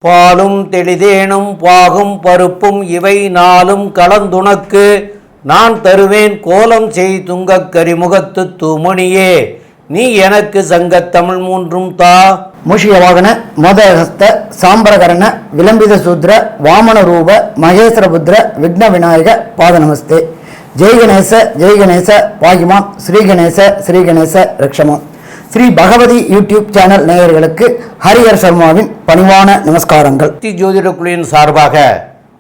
பாலும் தெளிதேனும் பாகும் பருப்பும் இவை நாளும் கலந்துனக்கு நான் தருவேன் கோலம் செய் துங்கக் கரிமுகத்து தூமணியே நீ எனக்கு சங்கத்தமிழ் மூன்றும் தா. மூஷிக வாகன மோதகஸ்த சாம்பரகரண விளம்பித சூத்ர வாமன ரூப மகேஸ்வரபுத்திர விக்ன விநாயக பாத நமஸ்தே. ஜெய் கணேச பாகிமாம் ஸ்ரீ கணேச ரக்ஷமாம். ஸ்ரீ பகவதி யூடியூப் சேனல் நேயர்களுக்கு ஹரிஹர் சர்மாவின் பணிவான நமஸ்காரங்கள். சக்தி ஜோதிட குழுவின் சார்பாக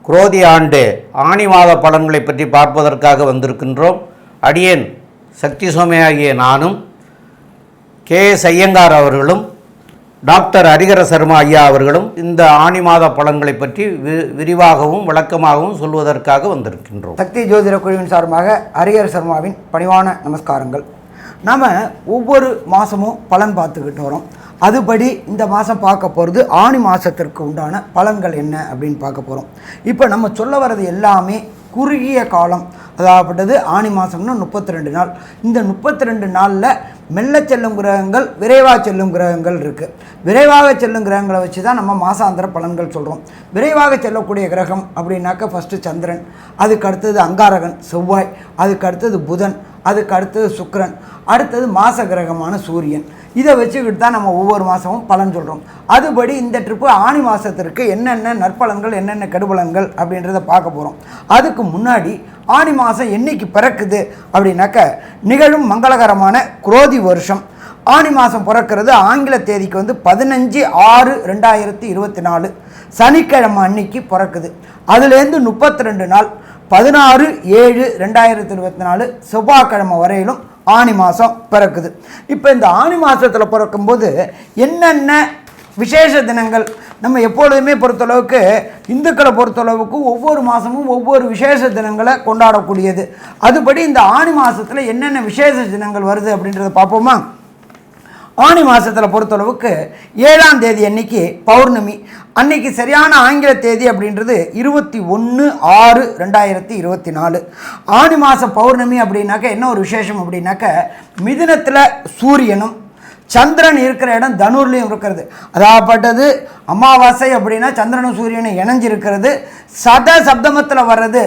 குரோதி ஆண்டு ஆணி மாத பலன்களை பற்றி பார்ப்பதற்காக வந்திருக்கின்றோம். அடியேன் சக்தி சோமையாகிய நானும் கே.எஸ். ஐயங்கார் அவர்களும் டாக்டர் ஹரிஹர சர்மா ஐயா அவர்களும் இந்த ஆணி மாத பலன்களை பற்றி விரிவாகவும் விளக்கமாகவும் சொல்வதற்காக வந்திருக்கின்றோம். சக்தி ஜோதிட குழுவின் சார்பாக ஹரிஹர் சர்மாவின் பணிவான நமஸ்காரங்கள். நாம் ஒவ்வொரு மாதமும் பலன் பார்த்துக்கிட்டு வரோம். அதுபடி இந்த மாதம் பார்க்க போகிறது ஆணி மாதத்திற்கு உண்டான பலன்கள் என்ன அப்படின்னு பார்க்க போகிறோம். இப்போ நம்ம சொல்ல வர்றது எல்லாமே குறுகிய காலம், அதாகப்பட்டது ஆணி மாதம்னா 32 நாள். இந்த 32 நாளில் மெல்ல செல்லும் கிரகங்கள், விரைவாக செல்லும் கிரகங்கள் இருக்குது. விரைவாக செல்லும் கிரகங்களை வச்சு தான் நம்ம மாசாந்திர பலன்கள் சொல்கிறோம். விரைவாக செல்லக்கூடிய கிரகம் அப்படின்னாக்க ஃபஸ்ட்டு சந்திரன், அதுக்கு அடுத்தது அங்காரகன் செவ்வாய், அதுக்கு அடுத்தது புதன், அதுக்கு அடுத்தது சுக்கிரன், அடுத்தது மாச கிரகமான சூரியன். இதை வச்சுக்கிட்டு தான் நம்ம ஒவ்வொரு மாதமும் பலன் சொல்கிறோம். அதுபடி இந்த ட்ரிப்பு ஆணி மாதத்திற்கு என்னென்ன நற்பலன்கள் என்னென்ன கெடுபலன்கள் அப்படின்றத பார்க்க போகிறோம். அதுக்கு முன்னாடி ஆணி மாதம் என்னைக்கு பிறக்குது அப்படின்னாக்க நிகழும் மங்களகரமான குரோதி வருஷம் ஆணி மாதம் பிறக்கிறது ஆங்கில தேதிக்கு 15/6/2024 சனிக்கிழமை அன்னைக்கு பிறக்குது. அதுலேருந்து 32 நாள் 16/7/2024 செவ்வாய்க்கிழமை வரையிலும் ஆணி மாதம் பிறக்குது. இப்போ இந்த ஆணி மாதத்தில் பிறக்கும்போது என்னென்ன விசேஷ தினங்கள் நம்ம எப்பொழுதுமே பொறுத்தளவுக்கு இந்துக்களை பொறுத்தளவுக்கு ஒவ்வொரு மாதமும் ஒவ்வொரு விசேஷ தினங்களை கொண்டாடக்கூடியது. அதுபடி இந்த ஆணி மாதத்தில் என்னென்ன விசேஷ தினங்கள் வருது அப்படின்றத பார்ப்போமா. ஆணி மாதத்தில் பொறுத்தளவுக்கு 7ஆம் தேதி அன்னைக்கு பௌர்ணமி. அன்னைக்கு சரியான ஆங்கில தேதி அப்படின்றது 21/6/2024. ஆணி மாதம் பௌர்ணமி அப்படின்னாக்க என்ன ஒரு விசேஷம் அப்படின்னாக்க மிதுனத்தில் சூரியனும் சந்திரன் இருக்கிற இடம் தனுர்லையும் இருக்கிறது. அதாகப்பட்டது அமாவாசை அப்படின்னா சந்திரனும் சூரியனும் இணைஞ்சிருக்கிறது. சப்தமத்தில் வர்றது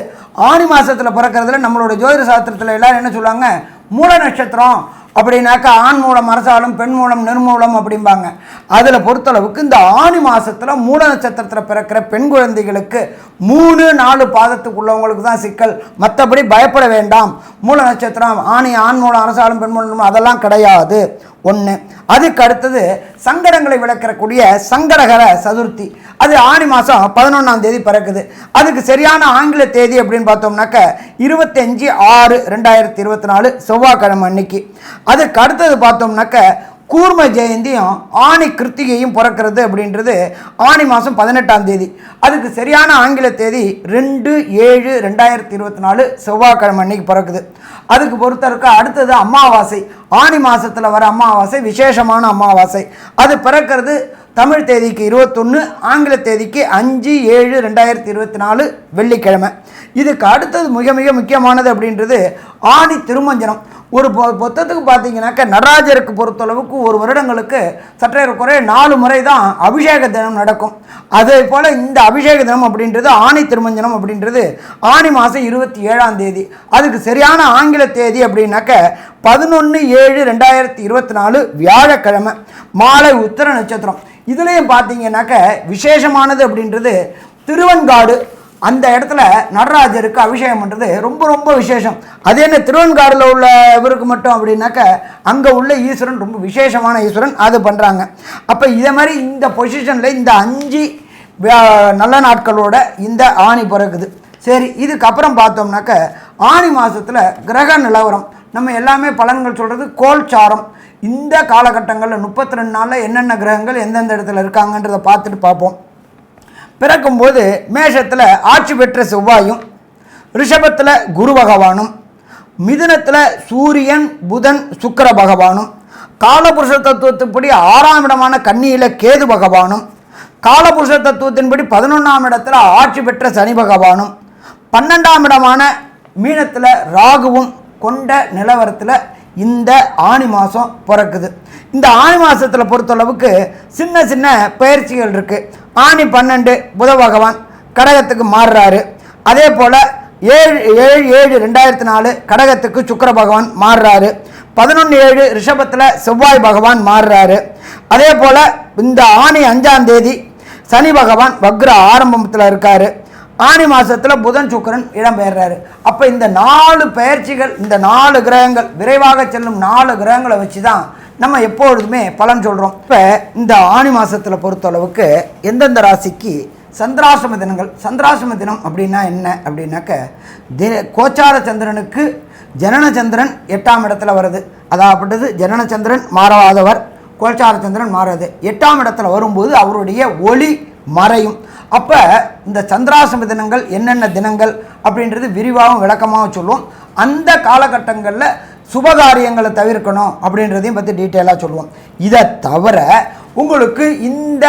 ஆணி மாதத்தில் பிறக்கிறதுல நம்மளோட ஜோதிட சாஸ்திரத்தில் எல்லாரும் என்ன சொல்லுவாங்க, மூல நட்சத்திரம் அப்படின்னாக்கா ஆண் மூலம் அரசாலும் பெண் மூலம் நிர்மூலம் அப்படிம்பாங்க. அதில் பொறுத்தளவுக்கு இந்த ஆணி மாதத்தில் மூல நட்சத்திரத்தில் பிறக்கிற பெண் குழந்தைகளுக்கு 3-4 பாதத்துக்கு உள்ளவங்களுக்கு தான் சிக்கல். மற்றபடி பயப்பட வேண்டாம். மூல நட்சத்திரம் ஆண் மூலம் அரசாலும் பெண் மூலம் அதெல்லாம் கிடையாது. ஒன்று. அதுக்கு அடுத்தது சங்கடங்களை விளக்கக்கூடிய சங்கடகர சதுர்த்தி, அது ஆணி மாதம் 11ஆம் தேதி பிறக்குது. அதுக்கு சரியான ஆங்கில தேதி அப்படின்னு பார்த்தோம்னாக்க 25/6/2024 செவ்வாய்க்கிழமை அன்னைக்கு. அதுக்கு அடுத்தது பார்த்தோம்னாக்க கூர்ம ஜெயந்தியும் ஆணி கிருத்திகையும் பிறக்கிறது அப்படின்றது ஆணி மாதம் 18ஆம் தேதி. அதுக்கு சரியான ஆங்கில தேதி 2/7/2024 செவ்வாய்க்கிழமை அன்னைக்கு பிறக்குது. அதுக்கு பொறுத்தருக்கு அடுத்தது அமாவாசை. ஆணி மாதத்தில் வர அமாவாசை விசேஷமான அமாவாசை. அது பிறக்கிறது தமிழ் தேதிக்கு 21, ஆங்கில தேதிக்கு 5/7/2024 வெள்ளிக்கிழமை. இதுக்கு அடுத்தது மிக மிக முக்கியமானது அப்படின்றது ஆணி திருமஞ்சனம். ஒரு பொத்தத்துக்கு பார்த்தீங்கன்னாக்க நடராஜருக்கு பொறுத்தளவுக்கு ஒரு வருடங்களுக்கு சற்றே குறைய 4 முறை தான் அபிஷேக தினம் நடக்கும். அதே போல் இந்த அபிஷேக தினம் அப்படின்றது ஆணி திருமஞ்சனம் அப்படின்றது ஆணி மாதம் 27ஆம் தேதி. அதுக்கு சரியான ஆங்கில தேதி அப்படின்னாக்க 11/7/2024 வியாழக்கிழமை மாலை உத்திர நட்சத்திரம். இதுலேயும் பார்த்தீங்கன்னாக்க விசேஷமானது அப்படின்றது திருவெண்காடு. அந்த இடத்துல நடராஜருக்கு அபிஷேகம் பண்ணுறது ரொம்ப ரொம்ப விசேஷம். அது என்ன திருவெண்காடில் உள்ள இவருக்கு மட்டும் அப்படின்னாக்க அங்கே உள்ள ஈஸ்வரன் ரொம்ப விசேஷமான ஈஸ்வரன், அது பண்ணுறாங்க. அப்போ இதை மாதிரி இந்த பொசிஷனில் இந்த 5 நல்ல நாட்களோட இந்த ஆணி பிறகுது. சரி, இதுக்கப்புறம் பார்த்தோம்னாக்க ஆணி மாதத்தில் கிரக நிலவரம் நம்ம எல்லாமே பலன்கள் சொல்கிறது கோல்சாரம். இந்த காலகட்டங்களில் 32 நாளில் என்னென்ன கிரகங்கள் எந்தெந்த இடத்துல இருக்காங்கன்றதை பார்த்துட்டு பார்ப்போம். பிறக்கும்போது மேஷத்தில் ஆட்சி பெற்ற செவ்வாயும், ரிஷபத்தில் குரு பகவானும், மிதுனத்தில் சூரியன் புதன் சுக்கிர பகவானும், காலபுருஷ தத்துவத்தின்படி 6ஆம் இடமான கன்னியில் கேது பகவானும், காலபுருஷ தத்துவத்தின்படி 11ஆம் இடத்துல ஆட்சி பெற்ற சனி பகவானும், 12ஆம் இடமான மீனத்தில் ராகுவும் கொண்ட நிலவரத்தில் இந்த ஆனி மாதம் பிறக்குது. இந்த ஆனி மாதத்தில் பொறுத்தளவுக்கு சின்ன சின்ன பயிற்சிகள் இருக்குது. ஆனி 12 புத பகவான் கடகத்துக்கு மாறுறாரு. அதே போல் 7/7/2004 கடகத்துக்கு சுக்கிர பகவான் மாறுறாரு. 11/7 ரிஷபத்தில் செவ்வாய் பகவான் மாறுறாரு. அதே போல் இந்த ஆனி 5ஆம் தேதி சனி பகவான் வக்ர ஆரம்பத்தில் இருக்கார். ஆனி மாதத்தில் புதன் சுக்கிரன் இடம்பெயர்றாரு. அப்போ இந்த 4 பெயர்ச்சிகள், இந்த 4 கிரகங்கள், விரைவாக செல்லும் 4 கிரகங்களை வச்சு தான் நம்ம எப்பொழுதுமே பலன் சொல்கிறோம். இப்போ இந்த ஆனி மாதத்தில் பொறுத்தளவுக்கு எந்தெந்த ராசிக்கு சந்திராசிரம தினங்கள், சந்திராசிரம தினம் அப்படின்னா என்ன அப்படின்னாக்க, கோச்சார சந்திரனுக்கு ஜனன சந்திரன் 8ஆம் இடத்துல வருது. அதாவது ஜனன சந்திரன் மாறாதவர், கோச்சார சந்திரன் மாறாது. 8ஆம் இடத்துல வரும்போது அவருடைய ஒளி மறையும். அப்போ இந்த சந்திராசிரம தினங்கள் என்னென்ன தினங்கள் அப்படின்றது விரிவாகவும் விளக்கமாகவும் சொல்லுவோம். அந்த காலகட்டங்களில் சுபகாரியங்களை தவிர்க்கணும் அப்படின்றதையும் பற்றி டீட்டெயிலாக சொல்லுவோம். இதை தவிர உங்களுக்கு இந்த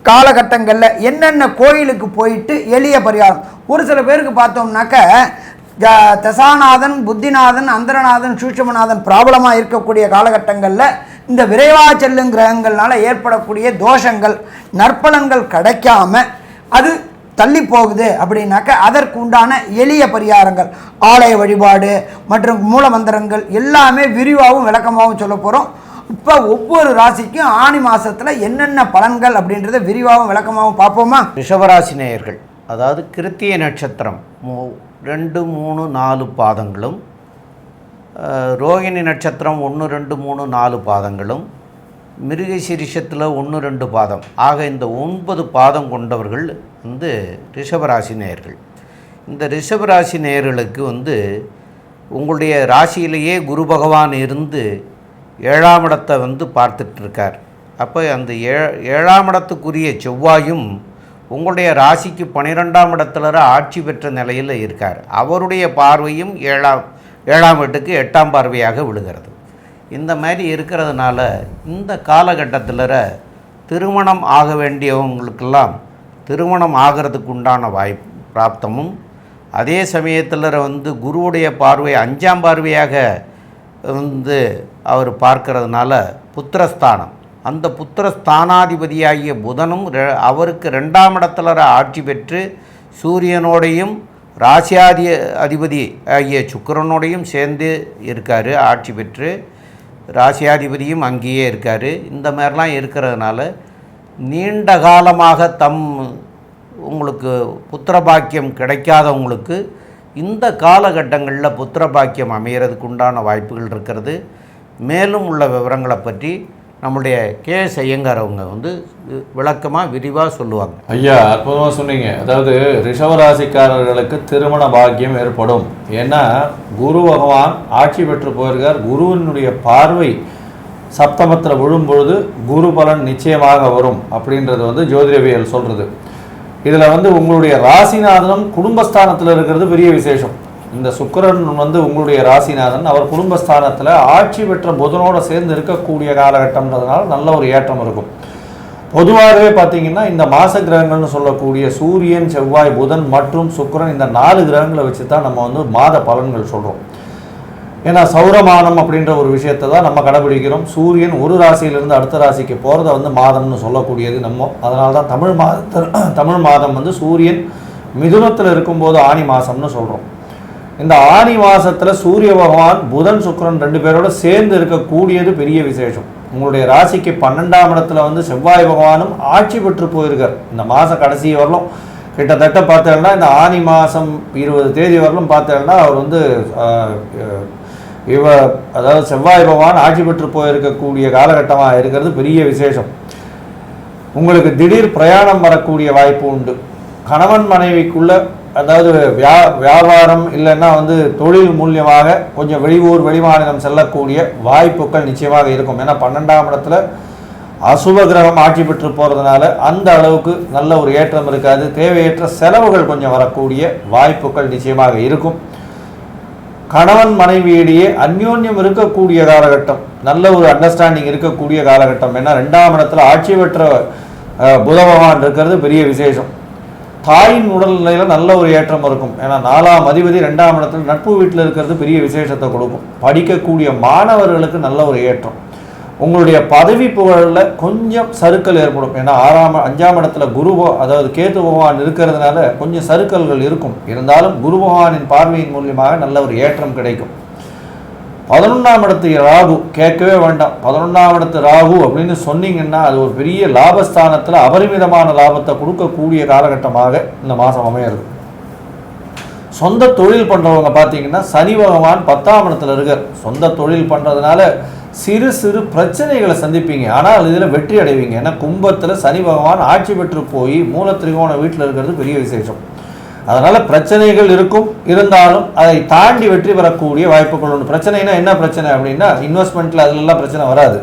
காலகட்டங்களில் என்னென்ன கோயிலுக்கு போயிட்டு எளிய பரிகாரம், ஒரு சில பேருக்கு பார்த்தோம்னாக்க தசாநாதன், புத்திநாதன், அந்தரநாதன், சூட்சுமநாதன் ப்ராப்ளமாக இருக்கக்கூடிய காலகட்டங்களில் இந்த விரைவாக செல்லும் கிரகங்கள்னால ஏற்படக்கூடிய தோஷங்கள், நற்பலன்கள் கிடைக்காம அது தள்ளி போகுது அப்படின்னாக்க அதற்கு உண்டான எளிய பரிகாரங்கள், ஆலய வழிபாடு மற்றும் மூலமந்திரங்கள் எல்லாமே விரிவாகவும் விளக்கமாகவும் சொல்ல போகிறோம். இப்போ ஒவ்வொரு ராசிக்கும் ஆனி மாதத்தில் என்னென்ன பலன்கள் அப்படின்றத விரிவாகவும் விளக்கமாகவும் பார்ப்போமா? ரிஷபராசி நேயர்கள், அதாவது கிருத்திய நட்சத்திரம் 2, 3, 4 பாதங்களும், ரோகிணி நட்சத்திரம் 1, 2, 3, 4 பாதங்களும், மிருகசீரிஷத்தில் 1, 2 பாதம் ஆக இந்த 9 பாதம் கொண்டவர்கள் ரிஷபராசி நேயர்கள். இந்த ரிஷபராசி நேயர்களுக்கு உங்களுடைய ராசியிலேயே குரு பகவான் இருந்து 7ஆம் இடத்தை பார்த்துட்ருக்கார். அப்போ அந்த 7ஆம் இடத்துக்குரிய செவ்வாயும் உங்களுடைய ராசிக்கு 12ஆம் இடத்துல ஆட்சி பெற்ற நிலையில் இருக்கார். அவருடைய பார்வையும் 7ஆம் வீட்டுக்கு 8ஆம் பார்வையாக விழுகிறது. இந்த மாதிரி இருக்கிறதுனால இந்த காலகட்டத்தில் திருமணம் ஆக வேண்டியவங்களுக்கெல்லாம் திருமணம் ஆகிறதுக்கு உண்டான பிராப்தமும், அதே சமயத்தில் குருவுடைய பார்வை 5ஆம் பார்வையாக அவர் பார்க்கறதுனால புத்திரஸ்தானம், அந்த புத்திரஸ்தானாதிபதியாகிய புதனும் அவருக்கு 2ஆம் இடத்துல ஆட்சி பெற்று சூரியனோடையும் ராசியாதி அதிபதி ஆகிய சுக்கிரனோடையும் சேர்ந்து இருக்கார். ஆட்சி பெற்று ராசியாதிபதியும் அங்கேயே இருக்கார். இந்த மாதிரிலாம் இருக்கிறதுனால நீண்ட காலமாக உங்களுக்கு புத்திர பாக்கியம் கிடைக்காதவங்களுக்கு இந்த காலகட்டங்களில் புத்திர பாக்கியம் அமைகிறதுக்கு உண்டான வாய்ப்புகள் இருக்கிறது. மேலும் உள்ள விவரங்களை பற்றி நம்முடைய கே.எஸ். ஐயங்கார் அவங்க விளக்கமாக விரிவாக சொல்லுவாங்க. ஐயா, அற்புதமாக சொன்னீங்க. அதாவது ரிஷபராசிக்காரர்களுக்கு திருமண பாக்கியம் ஏற்படும். ஏன்னா குரு பகவான் ஆட்சி பெற்று போயிருக்கார். குருவினுடைய பார்வை சப்தமத்தில் விழும்பொழுது குரு பலன் நிச்சயமாக வரும் அப்படின்றது ஜோதிடவியல் சொல்கிறது. இதில் உங்களுடைய ராசிநாதனும் குடும்பஸ்தானத்தில் இருக்கிறது பெரிய விசேஷம். இந்த சுக்கிரன் உங்களுடைய ராசிநாதன், அவர் குடும்பஸ்தானத்தில் ஆட்சி பெற்ற புதனோடு சேர்ந்து இருக்கக்கூடிய காலகட்டம்ன்றதுனால நல்ல ஒரு ஏற்றம் இருக்கும். பொதுவாகவே பார்த்திங்கன்னா இந்த மாச கிரகங்கள்னு சொல்லக்கூடிய சூரியன், செவ்வாய், புதன் மற்றும் சுக்கிரன், இந்த 4 கிரகங்களை வச்சு தான் நம்ம மாத பலன்கள் சொல்கிறோம். ஏன்னா சௌரமானம் அப்படின்ற ஒரு விஷயத்தை தான் நம்ம கடைபிடிக்கிறோம். சூரியன் ஒரு ராசியிலிருந்து அடுத்த ராசிக்கு போகிறத மாதம்னு சொல்லக்கூடியது நம்ம. அதனால தான் தமிழ் மாதம் சூரியன் மிதுனத்தில் இருக்கும்போது ஆனி மாதம்னு சொல்கிறோம். இந்த ஆனி மாதத்தில் சூரிய பகவான், புதன், சுக்கிரன் 2 பேரோட சேர்ந்து இருக்கக்கூடியது பெரிய விசேஷம். உங்களுடைய ராசிக்கு 12ஆம் இடத்துல செவ்வாய் பகவானும் ஆட்சி பெற்று போயிருக்கார். இந்த மாதம் கடைசி வரலும் கிட்டத்தட்ட பார்த்தேன்னா இந்த ஆனி மாதம் 20 தேதி வரலும் பார்த்தேன்னா அவர் அதாவது செவ்வாய் பகவான் ஆட்சி பெற்று போயிருக்கக்கூடிய காலகட்டமாக இருக்கிறது பெரிய விசேஷம். உங்களுக்கு திடீர் பிரயாணம் வரக்கூடிய வாய்ப்பு உண்டு. கணவன் மனைவிக்குள்ள அதாவது வியாபாரம் இல்லைன்னா தொழில் மூலியமாக கொஞ்சம் வெளியூர் வெளிமாநிலம் செல்லக்கூடிய வாய்ப்புகள் நிச்சயமாக இருக்கும். ஏன்னா 12ஆம் இடத்துல அசுப கிரகம் ஆட்சி பெற்று போகிறதுனால அந்த அளவுக்கு நல்ல ஒரு ஏற்றம் இருக்காது. தேவையற்ற செலவுகள் கொஞ்சம் வரக்கூடிய வாய்ப்புகள் நிச்சயமாக இருக்கும். கணவன் மனைவியிடையே அந்யோன்யம் இருக்கக்கூடிய காலகட்டம், நல்ல ஒரு அண்டர்ஸ்டாண்டிங் இருக்கக்கூடிய காலகட்டம். ஏன்னா 2ஆம் இடத்துல ஆட்சி பெற்ற புத பகவான் இருக்கிறது பெரிய விசேஷம். தாயின் உடல்நிலையில் நல்ல ஒரு ஏற்றம் இருக்கும். ஏன்னா 4ஆம் அதிபதி 2ஆம் இடத்துல நட்பு வீட்டில் இருக்கிறது பெரிய விசேஷத்தை கொடுக்கும். படிக்கக்கூடிய மாணவர்களுக்கு நல்ல ஒரு ஏற்றம். உங்களுடைய பதவி புகழில் கொஞ்சம் சறுக்கல் ஏற்படும். ஏன்னா 5ஆம் இடத்துல அதாவது கேது பகவான் இருக்கிறதுனால கொஞ்சம் சறுக்கல்கள் இருக்கும். இருந்தாலும் குரு பகவானின் பார்வையின் மூலியமாக நல்ல ஒரு ஏற்றம் கிடைக்கும். 11ஆம் இடத்து ராகு கேட்கவே வேண்டாம். 11ஆம் இடத்து ராகு அப்படின்னு சொன்னீங்கன்னா அது ஒரு பெரிய லாபஸ்தானத்தில் அபரிமிதமான லாபத்தை கொடுக்கக்கூடிய காலகட்டமாக இந்த மாதம் அமையிறது. சொந்த தொழில் பண்ணுறவங்க பார்த்தீங்கன்னா சனி பகவான் 10ஆம் இடத்துல இருக்கார். சொந்த தொழில் பண்ணுறதுனால சிறு சிறு பிரச்சனைகளை சந்திப்பீங்க. ஆனால் இதில் வெற்றி அடைவீங்க. ஏன்னா கும்பத்தில் சனி பகவான் ஆட்சி பெற்று போய் மூல திரிகோண வீட்டில் இருக்கிறது பெரிய விசேஷம். அதனால் பிரச்சனைகள் இருக்கும். இருந்தாலும் அதை தாண்டி வெற்றி பெறக்கூடிய வாய்ப்புகள் உண்டு. பிரச்சனைனா என்ன பிரச்சனை அப்படின்னா இன்வெஸ்ட்மெண்ட்டில் அதிலெல்லாம் பிரச்சனை வராது.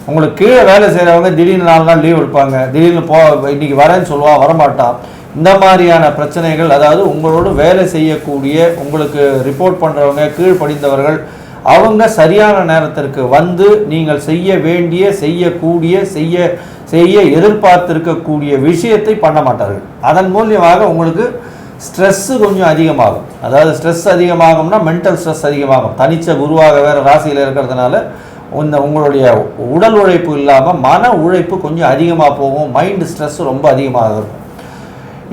உங்களுக்கு கீழே வேலை செய்கிறவங்க திடீர்னு 4 நாள் லீவ் எடுப்பாங்க. திடீர்னு இன்றைக்கி வரேன்னு சொல்லுவான், வரமாட்டான். இந்த மாதிரியான பிரச்சனைகள், அதாவது உங்களோடு வேலை செய்யக்கூடிய உங்களுக்கு ரிப்போர்ட் பண்ணுறவங்க கீழ்ப்படிந்தவர்கள் அவங்க சரியான நேரத்திற்கு வந்து நீங்கள் செய்ய வேண்டிய செய்ய எதிர்பார்த்திருக்கக்கூடிய விஷயத்தை பண்ண மாட்டார்கள். அதன் மூலியமாக உங்களுக்கு ஸ்ட்ரெஸ்ஸு கொஞ்சம் அதிகமாகும். அதாவது ஸ்ட்ரெஸ் அதிகமாகும்னா மென்டல் ஸ்ட்ரெஸ் அதிகமாகும். தனிச்ச குருவாக வேறு ராசியில் இருக்கிறதுனால உங்களுடைய உடல் உழைப்பு இல்லாமல் மன உழைப்பு கொஞ்சம் அதிகமாக போகும். மைண்டு ஸ்ட்ரெஸ் ரொம்ப அதிகமாக இருக்கும்.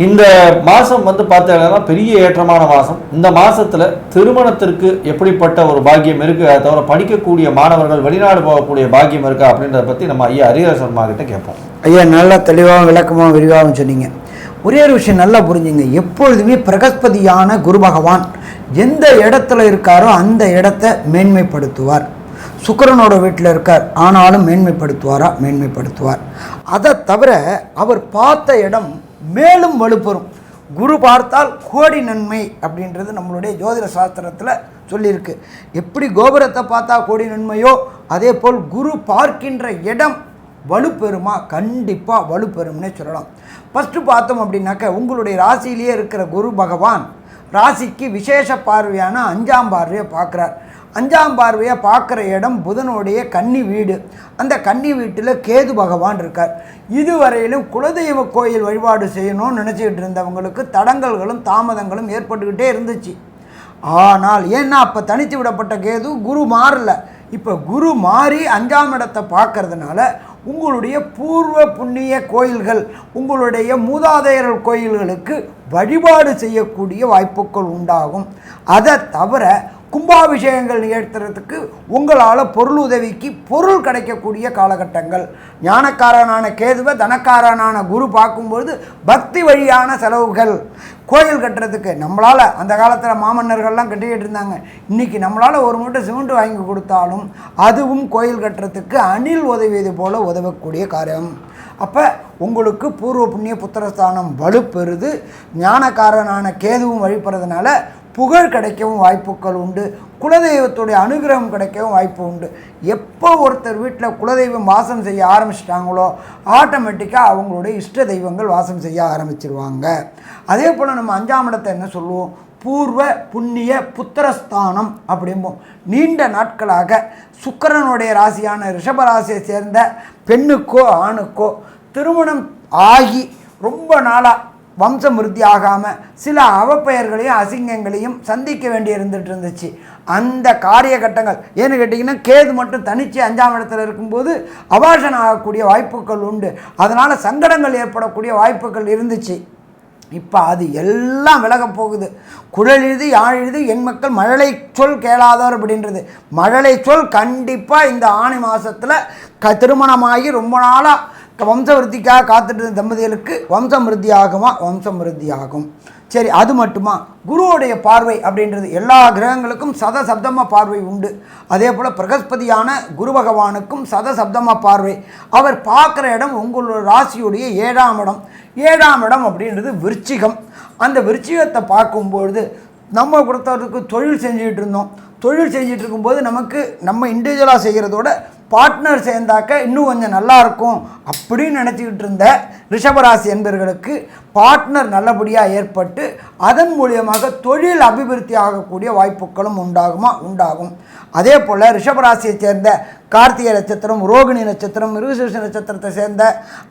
இந்த மாதம் பார்த்தீங்கன்னா பெரிய ஏற்றமான மாதம். இந்த மாதத்தில் திருமணத்திற்கு எப்படிப்பட்ட ஒரு பாக்கியம் இருக்குது, அதை தவிர படிக்கக்கூடிய மாணவர்கள் வெளிநாடு போகக்கூடிய பாக்கியம் இருக்கா அப்படின்றத பற்றி நம்ம ஐயா ஹரிஹர சர்மா கிட்ட கேட்போம். ஐயா நல்லா தெளிவாகவும் விளக்கமாக விரிவாகவும் சொன்னீங்க. ஒரே ஒரு விஷயம் நல்லா புரிஞ்சுங்க. எப்பொழுதுமே பிரகஸ்பதியான குரு பகவான் எந்த இடத்துல இருக்காரோ அந்த இடத்த மேன்மைப்படுத்துவார். சுக்கிரனோட வீட்டில் இருக்கார், ஆனாலும் மேன்மைப்படுத்துவார். அதை தவிர அவர் பார்த்த இடம் மேலும் வலுப்பெறும். குரு பார்த்தால் கோடி நன்மை அப்படின்றது நம்மளுடைய ஜோதிட சாஸ்திரத்தில் சொல்லியிருக்கு. எப்படி கோபுரத்தை பார்த்தா கோடி நன்மையோ அதே போல் குரு பார்க்கின்ற இடம் வலுப்பெறுமா? கண்டிப்பாக வலுப்பெறும்னே சொல்லலாம். ஃபஸ்ட்டு பார்த்தோம் அப்படின்னாக்க உங்களுடைய ராசியிலேயே இருக்கிற குரு பகவான் ராசிக்கு விசேஷ பார்வையான 5ஆம் பார்வையை பார்க்குறார். 5ஆம் பார்வையை பார்க்குற இடம் புதனுடைய கன்னி வீடு. அந்த கன்னி வீட்டில் கேது பகவான் இருக்கார். இதுவரையிலும் குலதெய்வ கோயில் வழிபாடு செய்யணும்னு நினச்சிக்கிட்டு இருந்தவங்களுக்கு தடங்கல்களும் தாமதங்களும் ஏற்பட்டுக்கிட்டே இருந்துச்சு. ஆனால் ஏன்னா அப்போ தனித்து விடப்பட்ட கேது குரு மாறல. இப்போ குரு மாறி 5ஆம் இடத்தை பார்க்கறதுனால உங்களுடைய பூர்வ புண்ணிய கோயில்கள், உங்களுடைய மூதாதையர்கள் கோயில்களுக்கு வழிபாடு செய்யக்கூடிய வாய்ப்புகள் உண்டாகும். அதை தவிர கும்பாபிஷேகங்கள் நிகழ்த்துறதுக்கு உங்களால் பொருள் உதவிக்கு பொருள் கிடைக்கக்கூடிய காலகட்டங்கள். ஞானக்காரனான கேதுவை தனக்காரனான குரு பார்க்கும்பொழுது பக்தி வழியான செலவுகள். கோயில் கட்டுறதுக்கு நம்மளால் அந்த காலத்தில் மாமன்னர்கள்லாம் கட்டிக்கிட்டு இருந்தாங்க. இன்றைக்கி நம்மளால் ஒரு மூட்டை சிமெண்ட் வாங்கி கொடுத்தாலும் அதுவும் கோயில் கட்டுறதுக்கு அணில் உதவியது போல் உதவக்கூடிய காரியம். அப்போ உங்களுக்கு பூர்வ புண்ணிய புத்திரஸ்தானம் வலுப்பெறுது. ஞானக்காரனான கேதுவும் வழிபடுறதுனால புகழ் கிடைக்கவும் வாய்ப்புகள் உண்டு. குலதெய்வத்துடைய அனுகிரகம் கிடைக்கவும் வாய்ப்பு உண்டு. எப்போ ஒருத்தர் வீட்டில் குலதெய்வம் வாசம் செய்ய ஆரம்பிச்சிட்டாங்களோ ஆட்டோமேட்டிக்காக அவங்களுடைய இஷ்ட தெய்வங்கள் வாசம் செய்ய ஆரம்பிச்சிருவாங்க. அதே போல் நம்ம 5ஆம் இடத்தை என்ன சொல்லுவோம்? பூர்வ புண்ணிய புத்திரஸ்தானம் அப்படிம்போம். நீண்ட நாட்களாக சுக்கிரனுடைய ராசியான ரிஷபராசியை சேர்ந்த பெண்ணுக்கோ ஆணுக்கோ திருமணம் ஆகி ரொம்ப நாளாக வம்சம் விருத்தி ஆகாமல் சில அவப்பெயர்களையும் அசிங்கங்களையும் சந்திக்க வேண்டி இருந்துச்சு. அந்த காரியகட்டங்கள் ஏன்னு கேட்டிங்கன்னா கேது மட்டும் தனித்து 5ஆம் இடத்துல இருக்கும்போது அபாஷனம் ஆகக்கூடிய வாய்ப்புகள் உண்டு. அதனால் சங்கடங்கள் ஏற்படக்கூடிய வாய்ப்புகள் இருந்துச்சு. இப்போ அது எல்லாம் விலக போகுது. குழலெழுது யாழெழுது என் மக்கள் மழலை சொல் கேளாதவர் அப்படின்றது. மழலை சொல் கண்டிப்பாக இந்த ஆணி மாதத்தில் திருமணமாகி ரொம்ப நாளாக வம்சவிருத்திக்காக காத்துட்டு இருந்த தம்பதிகளுக்கு வம்சம் விருத்தி ஆகும். சரி, அது மட்டுமா? குருவோடைய பார்வை அப்படின்றது எல்லா கிரகங்களுக்கும் சதசப்தம பார்வை உண்டு. அதே போல் பிரகஸ்பதியான குரு பகவானுக்கும் சதசப்தம பார்வை. அவர் பார்க்குற இடம் உங்களோட ராசியுடைய 7ஆம் இடம். 7ஆம் இடம் அப்படின்றது விருச்சிகம். அந்த விருச்சிகத்தை பார்க்கும்பொழுது நம்ம பொறுத்தவரைக்கும் தொழில் செஞ்சுக்கிட்டு இருந்தோம். தொழில் செஞ்சுட்டு இருக்கும்போது நம்ம இண்டிவிஜுவலாக செய்கிறதோட பார்ட்னர் சேர்ந்தாக்க இன்னும் கொஞ்சம் நல்லாயிருக்கும் அப்படின்னு நினச்சிக்கிட்டு இருந்த ரிஷபராசி என்பவர்களுக்கு பார்ட்னர் நல்லபடியாக ஏற்பட்டு அதன் மூலியமாக தொழில் அபிவிருத்தி ஆகக்கூடிய வாய்ப்புகளும் உண்டாகும். அதே போல் ரிஷபராசியைச் சேர்ந்த கார்த்திகை நட்சத்திரம், ரோகிணி நட்சத்திரம், மிருகசீரிஷ நட்சத்திரத்தை சேர்ந்த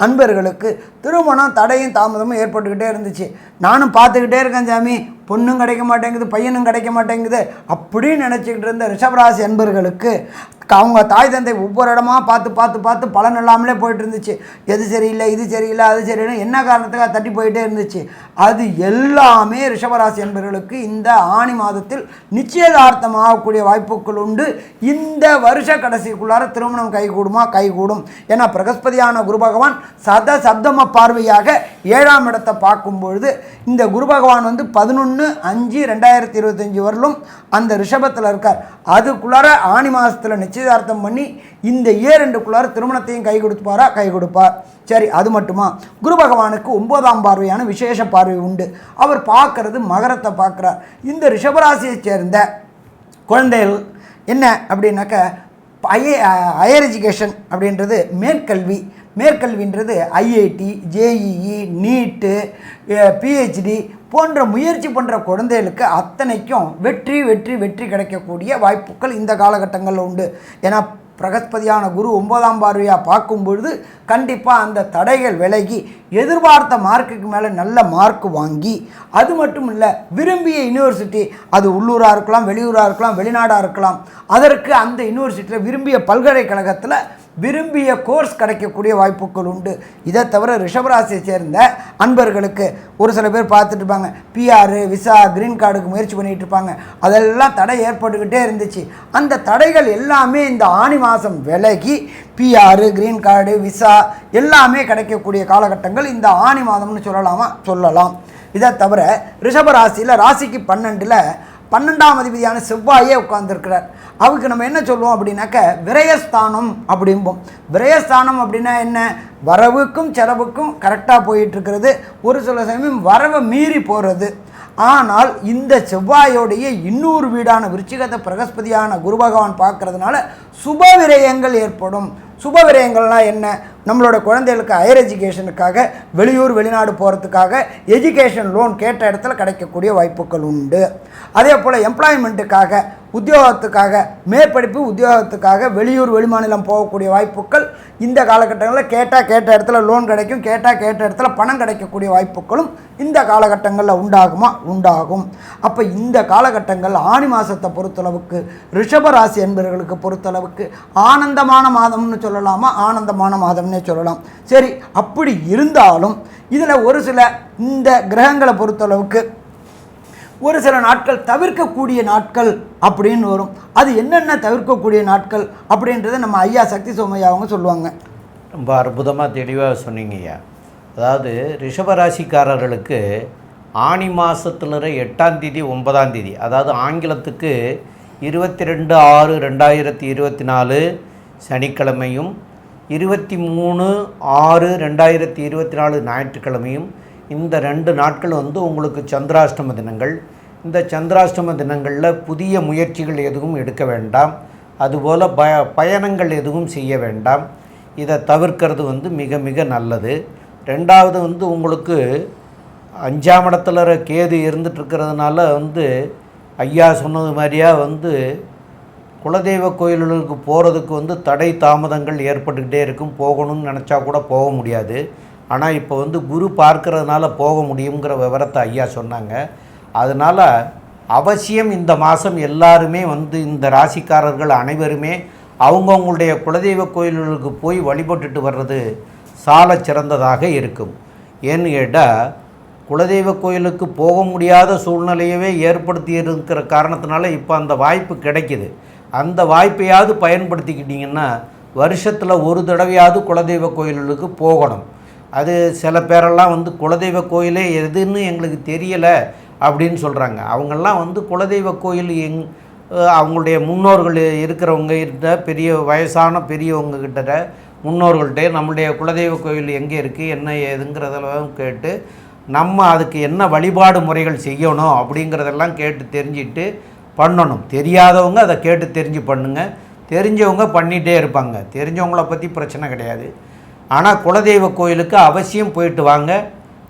அன்பர்களுக்கு திருமணம் தடையும் தாமதமும் ஏற்பட்டுக்கிட்டே இருந்துச்சு. நானும் பார்த்துக்கிட்டே இருக்கேன் சாமி, பொண்ணும் கிடைக்க மாட்டேங்குது, பையனும் கிடைக்க மாட்டேங்குது அப்படின்னு நினச்சிக்கிட்டு இருந்த ரிஷபராசி அன்பர்களுக்கு அவங்க தாய் தந்தை ஒவ்வொரு இடமா பார்த்து பலன் இல்லாமலே போயிட்டு இருந்துச்சு. எது சரியில்லை, இது சரியில்லை, அது சரியில்லை, என்ன காரணத்துக்காக தட்டி போயிட்டே இருந்துச்சு. அது எல்லாமே ரிஷபராசி அன்பர்களுக்கு இந்த ஆணி மாதத்தில் நிச்சயதார்த்தம் ஆகக்கூடிய வாய்ப்புகள் உண்டு. இந்த வருஷ கடைசிக்குள்ளார திருமணம் கைகூடும். ஏன்னா பிரகஸ்பதியான குரு பகவான் சப்தம பார்வையாக 7ஆம் இடத்தை பார்க்கும் பொழுது இந்த குரு பகவான் 11/5/2025 வரலும் அந்த ரிஷபத்தில் இருக்கார். அதுக்குள்ளார ஆணி மாதத்தில் நிச்சயதார்த்தம் பண்ணி இந்த ஏரெண்டுக்குள்ளார திருமணத்தையும் கைகொடுப்பார். சரி, அது மட்டுமா? குரு பகவானுக்கு 9ஆம் பார்வையான விசேஷ பார்வை உண்டு. அவர் பார்க்கறது மகரத்தை பார்க்குறார். இந்த ரிஷபராசியை சேர்ந்த குழந்தைகள் என்ன அப்படின்னாக்க ஹையர் எஜுகேஷன் அப்படின்றது மேற்கல்வின்றது ஐஐடி, ஜேஇஇ, நீட்டு, பிஹெச்டி போன்ற முயற்சி பண்ணுற குழந்தைகளுக்கு அத்தனைக்கும் வெற்றி கிடைக்கக்கூடிய வாய்ப்புகள் இந்த காலகட்டங்களில் உண்டு. ஏன்னா பிரகஸ்பதியான குரு 9ஆம் பார்வையாக பார்க்கும் பொழுது கண்டிப்பாக அந்த தடைகள் விலகி எதிர்பார்த்த மார்க்குக்கு மேலே நல்ல மார்க் வாங்கி, அது மட்டும் இல்லை விரும்பிய யூனிவர்சிட்டி, அது உள்ளூராக இருக்கலாம், வெளியூராக இருக்கலாம், வெளிநாடாக இருக்கலாம், அதற்கு அந்த யூனிவர்சிட்டியில் விரும்பிய பல்கலைக்கழகத்தில் விரும்பிய கோர்ஸ் கிடைக்கக்கூடிய வாய்ப்புகள் உண்டு. இதை தவிர ரிஷபராசியை சேர்ந்த அன்பர்களுக்கு ஒரு சில பேர் பார்த்துட்டு இருப்பாங்க, பிஆர், விசா, கிரீன் கார்டுக்கு முயற்சி பண்ணிகிட்டு இருப்பாங்க. அதெல்லாம் தடை ஏற்பட்டுக்கிட்டே இருந்துச்சு. அந்த தடைகள் எல்லாமே இந்த ஆணி மாதம் விலகி பிஆர், கிரீன் கார்டு, விசா எல்லாமே கிடைக்கக்கூடிய காலகட்டங்கள் இந்த ஆணி மாதம்னு சொல்லலாம். இதை தவிர ரிஷபராசியில் ராசிக்கு 12ஆம் அதிபதியான செவ்வாயே உட்கார்ந்துருக்கிறார். அவருக்கு நம்ம என்ன சொல்லுவோம் அப்படின்னாக்க விரயஸ்தானம் அப்படிம்போம். விரயஸ்தானம் அப்படின்னா என்ன? வரவுக்கும் செலவுக்கும் கரெக்டாக போயிட்டுருக்கிறது, ஒரு சில சமயம் வரவை மீறி போகிறது. ஆனால் இந்த செவ்வாயோடைய இன்னொரு வீடான விருச்சிகத்தை பிரகஸ்பதியான குரு பகவான் பார்க்கறதுனால சுப விரயங்கள் ஏற்படும். சுப விரயங்கள்னால் என்ன? நம்மளோட குழந்தைகளுக்கு ஹையர் எஜுகேஷனுக்காக வெளியூர் வெளிநாடு போகிறதுக்காக எஜுகேஷன் லோன் கேட்ட இடத்துல கிடைக்கக்கூடிய வாய்ப்புகள் உண்டு. அதே போல் எம்ப்ளாய்மெண்ட்டுக்காக, உத்தியோகத்துக்காக, மேற்படிப்பு உத்தியோகத்துக்காக வெளியூர் வெளிமாநிலம் போகக்கூடிய வாய்ப்புகள் இந்த காலகட்டங்களில் கேட்ட இடத்துல லோன் கிடைக்கும், கேட்ட இடத்துல பணம் கிடைக்கக்கூடிய வாய்ப்புகளும் இந்த காலகட்டங்களில் உண்டாகும். அப்போ இந்த காலகட்டங்கள் ஆணி மாதத்தை பொறுத்தளவுக்கு ரிஷபராசி என்பவர்களுக்கு பொறுத்தளவுக்கு ஆனந்தமான மாதம்னு சொல்லலாமா? ஆனந்தமான மாதம்னே சொல்லலாம். சரி, அப்படி இருந்தாலும் இதில் ஒரு சில இந்த கிரகங்களை பொறுத்தளவுக்கு ஒரு சில நாட்கள் தவிர்க்கக்கூடிய நாட்கள் அப்படின்னு வரும். அது என்னென்ன தவிர்க்கக்கூடிய நாட்கள் அப்படின்றத நம்ம ஐயா சக்தி சோமையா அவங்க சொல்லுவாங்க. ரொம்ப அற்புதமாக தெளிவாக சொன்னீங்க ஐயா. அதாவது ரிஷபராசிக்காரர்களுக்கு ஆணி மாதத்தில் 8ஆம் தேதி 9ஆம் தேதி, அதாவது ஆங்கிலத்துக்கு 22/6/2024 சனிக்கிழமையும் 23/6/2024 ஞாயிற்றுக்கிழமையும் இந்த 2 நாட்கள் உங்களுக்கு சந்திராஷ்டம தினங்கள். இந்த சந்திராஷ்டம தினங்களில் புதிய முயற்சிகள் எதுவும் எடுக்க வேண்டாம். அதுபோல் பயணங்கள் எதுவும் செய்ய வேண்டாம். இதை தவிர்க்கிறது மிக மிக நல்லது. ரெண்டாவது உங்களுக்கு 5ஆம் இடத்துல கேது இருந்துகிட்ருக்கிறதுனால ஐயா சொன்னது மாதிரியா குலதெய்வ கோயில்களுக்கு போகிறதுக்கு தடை தாமதங்கள் ஏற்பட்டுக்கிட்டே இருக்கும். போகணும்னு நினச்சா கூட போக முடியாது. ஆனால் இப்போ குரு பார்க்கறதுனால போக முடியுங்கிற விவரத்தை ஐயா சொன்னாங்க. அதனால் அவசியம் இந்த மாதம் எல்லாருமே இந்த ராசிக்காரர்கள் அனைவருமே அவங்கவுங்களுடைய குலதெய்வ கோயில்களுக்கு போய் வழிபட்டுட்டு வர்றது சால சிறந்ததாக இருக்கும். ஏன்னு கேட்டால் குலதெய்வ கோயிலுக்கு போக முடியாத சூழ்நிலையவே ஏற்படுத்தி இருக்கிற காரணத்தினால இப்போ அந்த வாய்ப்பு கிடைக்கிது. அந்த வாய்ப்பையாவது பயன்படுத்திக்கிட்டிங்கன்னா வருஷத்தில் ஒரு தடவையாவது குலதெய்வ கோயில்களுக்கு போகணும். அது சில பேரெல்லாம் குலதெய்வ கோயிலே எதுன்னு எங்களுக்கு தெரியலை அப்படின்னு சொல்கிறாங்க. அவங்கெல்லாம் குலதெய்வ கோயில் அவங்களுடைய முன்னோர்கள் இருக்கிறவங்க கிட்ட, பெரிய வயசான பெரியவங்க கிட்ட, முன்னோர்கள்ட்ட நம்மளுடைய குலதெய்வ கோயில் எங்கே இருக்குது என்ன ஏதுங்கிறதெல்லாம் கேட்டு நம்ம அதுக்கு என்ன வழிபாடு முறைகள் செய்யணும் அப்படிங்கிறதெல்லாம் கேட்டு தெரிஞ்சுட்டு பண்ணணும். தெரியாதவங்க அதை கேட்டு தெரிஞ்சு பண்ணுங்கள். தெரிஞ்சவங்க பண்ணிகிட்டே இருப்பாங்க. தெரிஞ்சவங்கள பற்றி பிரச்சனை கிடையாது. ஆனால் குலதெய்வ கோயிலுக்கு அவசியம் போயிட்டு வாங்க.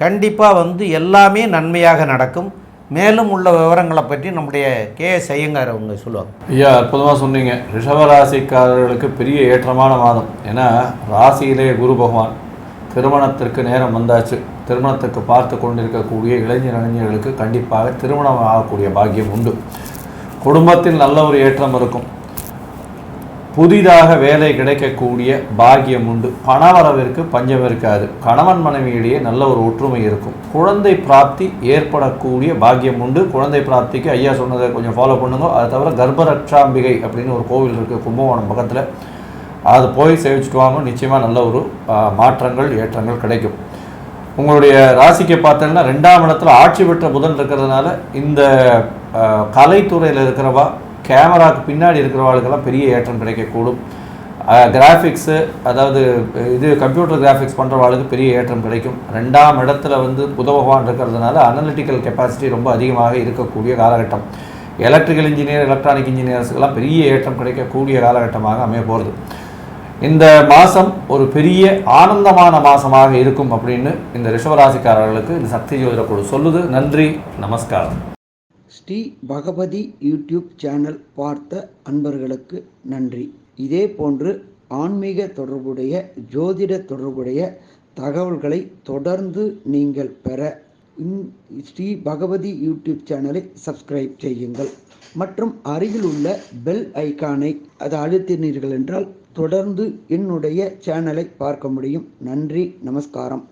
கண்டிப்பாக வந்து எல்லாமே நன்மையாக நடக்கும். மேலும் உள்ள விவரங்களை பற்றி நம்முடைய கே.எஸ். ஐயங்கார் அவங்க சொல்லுவாங்க. ஐயா, அற்புதமாக சொன்னீங்க. ரிஷபராசிக்காரர்களுக்கு பெரிய ஏற்றமான மாதம். ஏன்னா ராசியிலே குரு பகவான், திருமணத்திற்கு நேரம் வந்தாச்சு. திருமணத்துக்கு பார்த்து கொண்டிருக்கக்கூடிய இளைஞர்களுக்கு கண்டிப்பாக திருமணம் ஆகக்கூடிய பாக்கியம் உண்டு. குடும்பத்தில் நல்ல ஒரு ஏற்றம் இருக்கும். புதிதாக வேலை கிடைக்கக்கூடிய பாக்கியம் உண்டு. பணவரவிற்கு பஞ்சம் இருக்காது. கணவன் மனைவியிடையே நல்ல ஒரு ஒற்றுமை இருக்கும். குழந்தை பிராப்தி ஏற்படக்கூடிய பாக்கியம் உண்டு. குழந்தை பிராப்திக்கு ஐயா சொன்னதை கொஞ்சம் ஃபாலோ பண்ணுங்க. அதை தவிர கர்ப்பரட்சாம்பிகை அப்படின்னு ஒரு கோவில் இருக்குது கும்பகோணம் பக்கத்தில், அது போய் சேவிச்சுட்டு வாங்க. நிச்சயமாக நல்ல ஒரு மாற்றங்கள் ஏற்றங்கள் கிடைக்கும். உங்களுடைய ராசிக்கு பார்த்தீங்கன்னா 2ஆம் இடத்துல ஆட்சி பெற்ற புதன் இருக்கிறதுனால இந்த கலைத்துறையில் இருக்கிறவா, கேமராவுக்கு பின்னாடி இருக்கிறவாளுக்கெல்லாம் பெரிய ஏற்றம் கிடைக்கக்கூடும். கிராஃபிக்ஸு, அதாவது இது கம்ப்யூட்டர் கிராஃபிக்ஸ் பண்ணுறவாளுக்கு பெரிய ஏற்றம் கிடைக்கும். 2ஆம் இடத்துல வந்து புத பகவான் இருக்கிறதுனால அனலிட்டிக்கல் கெப்பாசிட்டி ரொம்ப அதிகமாக இருக்கக்கூடிய காலகட்டம். எலக்ட்ரிக்கல் இன்ஜினியர், எலக்ட்ரானிக் இன்ஜினியர்ஸுக்கெல்லாம் பெரிய ஏற்றம் கிடைக்கக்கூடிய காலகட்டமாக அமைய போகிறது. இந்த மாதம் ஒரு பெரிய ஆனந்தமான மாதமாக இருக்கும் அப்படின்னு இந்த ரிஷபராசிக்காரர்களுக்கு இந்த சக்தி ஜோதிட குழு சொல்லுது. நன்றி, நமஸ்காரம். ஸ்ரீ பகவதி யூடியூப் சேனல் பார்த்த அன்பர்களுக்கு நன்றி. இதே போன்று ஆன்மீக தொடர்புடைய, ஜோதிட தொடர்புடைய தகவல்களை தொடர்ந்து நீங்கள் பெற ஸ்ரீ பகவதி யூடியூப் சேனலை சப்ஸ்கிரைப் செய்யுங்கள். மற்றும் அருகில் உள்ள பெல் ஐக்கானை அதை அழுத்தினீர்கள் என்றால் தொடர்ந்து என்னுடைய சேனலை பார்க்க முடியும். நன்றி, நமஸ்காரம்.